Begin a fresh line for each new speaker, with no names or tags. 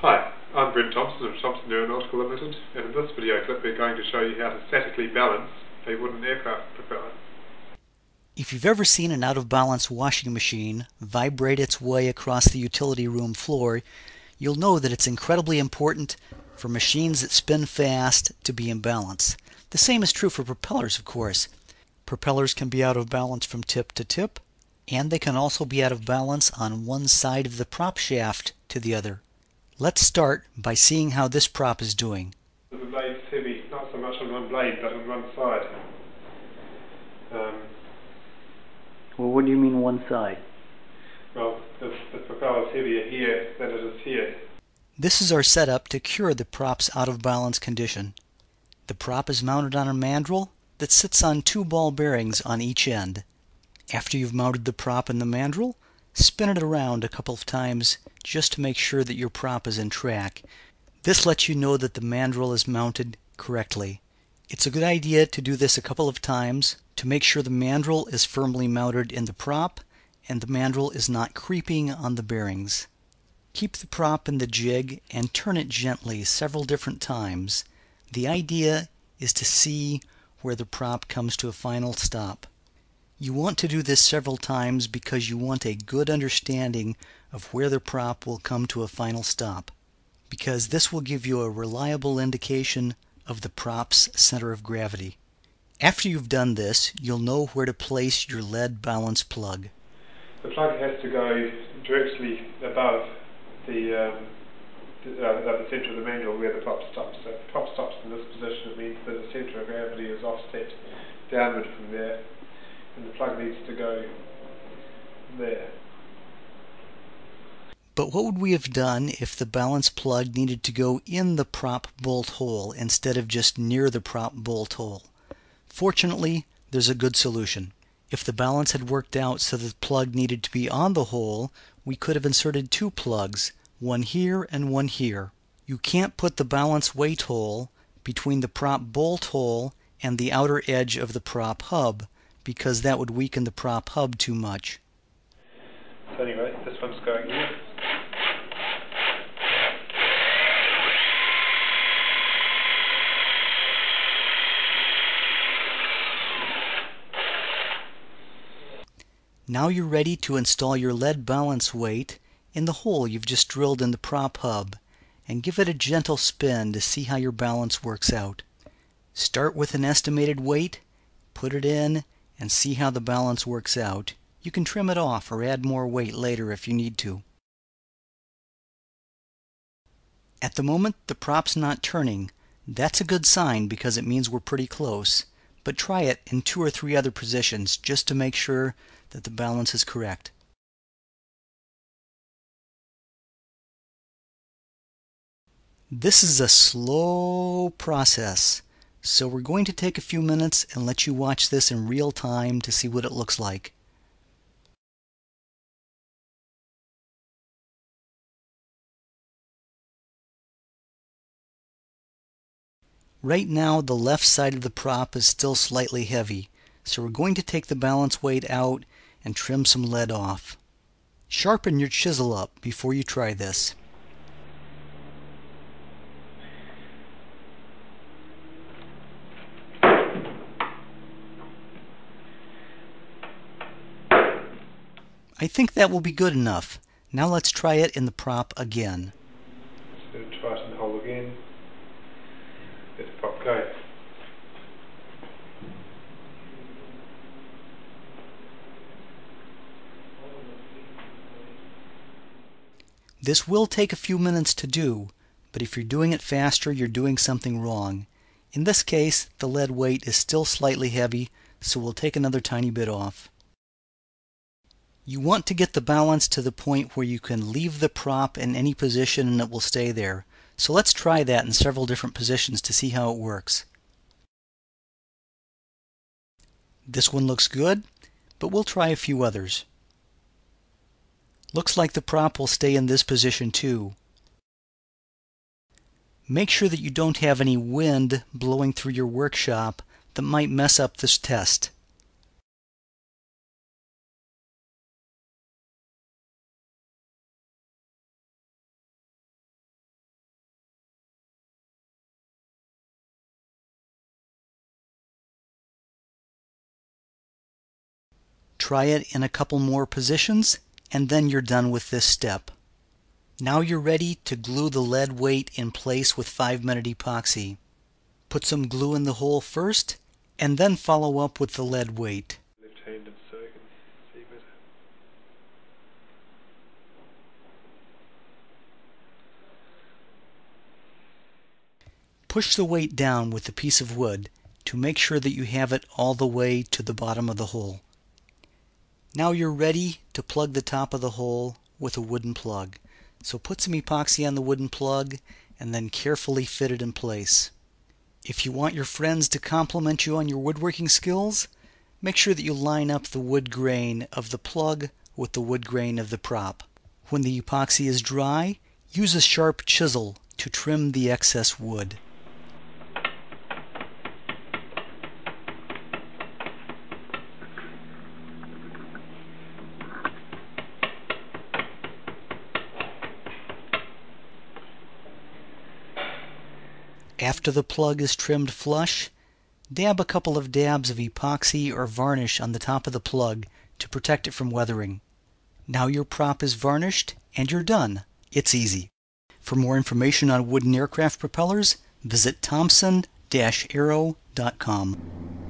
Hi, I'm Brent Thompson of Thompson Aeronautical Limited, and in this video clip we're going to show you how to statically balance a wooden aircraft propeller.
If you've ever seen an out-of-balance washing machine vibrate its way across the utility room floor, you'll know that it's incredibly important for machines that spin fast to be in balance. The same is true for propellers, of course. Propellers can be out of balance from tip to tip, and they can also be out of balance on one side of the prop shaft to the other. Let's start by seeing how this prop is doing.
The blade's heavy, not so much on one blade, but on one side.
Well, what do you mean one side?
Well, the propeller's heavier here than it is here.
This is our setup to cure the prop's out of balance condition. The prop is mounted on a mandrel that sits on two ball bearings on each end. After you've mounted the prop in the mandrel, spin it around a couple of times just to make sure that your prop is in track. This lets you know that the mandrel is mounted correctly. It's a good idea to do this a couple of times to make sure the mandrel is firmly mounted in the prop and the mandrel is not creeping on the bearings. Keep the prop in the jig and turn it gently several different times. The idea is to see where the prop comes to a final stop. You want to do this several times because you want a good understanding of where the prop will come to a final stop, because this will give you a reliable indication of the prop's center of gravity. After you've done this, you'll know where to place your lead balance plug.
The plug has to go directly above the centre of the manual where the prop stops. So if the prop stops in this position, it means that the centre of gravity is offset downward from there, and the plug needs to go there.
But what would we have done if the balance plug needed to go in the prop bolt hole instead of just near the prop bolt hole? Fortunately, there's a good solution. If the balance had worked out so that the plug needed to be on the hole, we could have inserted two plugs, one here and one here. You can't put the balance weight hole between the prop bolt hole and the outer edge of the prop hub, because that would weaken the prop hub too much.
So anyway, this one's going here.
Now you're ready to install your lead balance weight in the hole you've just drilled in the prop hub, and give it a gentle spin to see how your balance works out. Start with an estimated weight, put it in, and see how the balance works out. You can trim it off or add more weight later if you need to. At the moment the prop's not turning. That's a good sign because it means we're pretty close. But try it in 2 or 3 other positions just to make sure that the balance is correct. This is a slow process, so we're going to take a few minutes and let you watch this in real time to see what it looks like. Right now the left side of the prop is still slightly heavy, so we're going to take the balance weight out and trim some lead off. Sharpen your chisel up before you try this. I think that will be good enough. Now let's try it in the prop again.
So try it in the hole again. Let the prop go.
This will take a few minutes to do, but if you're doing it faster, you're doing something wrong. In this case, the lead weight is still slightly heavy, so we'll take another tiny bit off. You want to get the balance to the point where you can leave the prop in any position and it will stay there. So let's try that in several different positions to see how it works. This one looks good, but we'll try a few others. Looks like the prop will stay in this position too. Make sure that you don't have any wind blowing through your workshop that might mess up this test. Try it in a couple more positions, and then you're done with this step. Now you're ready to glue the lead weight in place with 5-minute epoxy. Put some glue in the hole first, and then follow up with the lead weight.
Left-handed so I can see better.
Push the weight down with a piece of wood to make sure that you have it all the way to the bottom of the hole. Now you're ready to plug the top of the hole with a wooden plug. So put some epoxy on the wooden plug and then carefully fit it in place. If you want your friends to compliment you on your woodworking skills, make sure that you line up the wood grain of the plug with the wood grain of the prop. When the epoxy is dry, use a sharp chisel to trim the excess wood. After the plug is trimmed flush, dab a couple of dabs of epoxy or varnish on the top of the plug to protect it from weathering. Now your prop is varnished and you're done. It's easy. For more information on wooden aircraft propellers, visit thompson-aero.com.